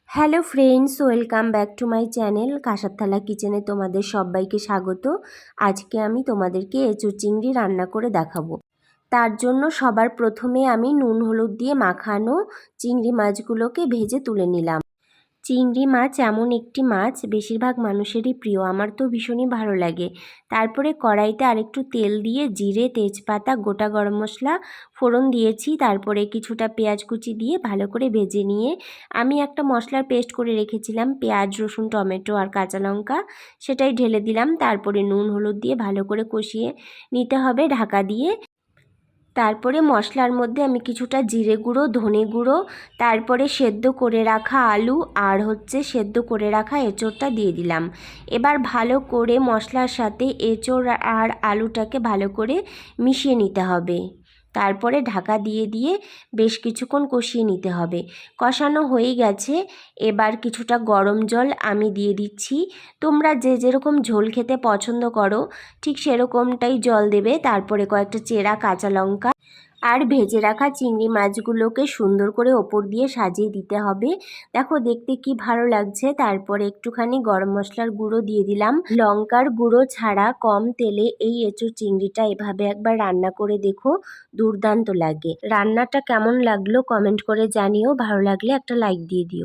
Hello friends, welcome back to my channel কাঁসার থালা কিচেনে তোমাদের সবাইকে স্বাগত। আজকে আমি তোমাদেরকে এঁচোড় চিংড়ি রান্না করে দেখাবো। তার জন্য সবার প্রথমে আমি নুন হলুদ দিয়ে মাখানো চিংড়ি মাছগুলোকে ভেজে তুলে নিলাম। চিংড়ি মাছ এমন একটি মাছ বেশিরভাগ মানুষেরই প্রিয়, আমার তো ভীষণই ভালো লাগে। তারপরে কড়াইতে আরেকটু তেল দিয়ে জিরে, তেজপাতা, গোটা গরম মশলা ফোড়ন দিয়েছি। তারপরে কিছুটা পেঁয়াজ কুচি দিয়ে ভালো করে ভেজে নিয়ে আমি একটা মশলার পেস্ট করে রেখেছিলাম, পেঁয়াজ, রসুন, টমেটো আর কাঁচা লঙ্কা, সেটাই ঢেলে দিলাম। তারপরে নুন হলুদ দিয়ে ভালো করে কষিয়ে নিতে হবে ঢাকা দিয়ে। তারপরে মশলার মধ্যে আমি কিছুটা জিরে গুঁড়ো, ধনে গুঁড়ো, তারপরে সেদ্ধ করে রাখা আলু আর সেদ্ধ করে রাখা এঁচোড়টা দিয়ে দিলাম। এবার ভালো করে মশলার সাথে এঁচোড় আর আলুটাকে ভালো করে মিশিয়ে নিতে হবে। তারপরে ঢাকা দিয়ে দিয়ে বেশ কিছুক্ষণ কষিয়ে নিতে হবে। কষানো হয়ে গেছে, এবার কিছুটা গরম জল আমি দিয়ে দিচ্ছি। তোমরা যে যেরকম ঝোল খেতে পছন্দ করো ঠিক সেরকমটাই জল দেবে। তারপরে কয়েকটা চেরা কাঁচা লঙ্কা আর ভেজে রাখা চিংড়ি মাছগুলোকে সুন্দর করে ওপর দিয়ে সাজিয়ে দিতে হবে। দেখো দেখতে কি ভালো লাগছে। তারপরে একটুখানি গরম মশলার গুঁড়ো দিয়ে দিলাম। লঙ্কার গুঁড়ো ছাড়া কম তেলে এই এঁচোড় চিংড়িটা এভাবে একবার রান্না করে দেখো, দুর্দান্ত লাগে। রান্নাটা কেমন লাগলো কমেন্ট করে জানিও, ভালো লাগলে একটা লাইক দিয়ে দিও।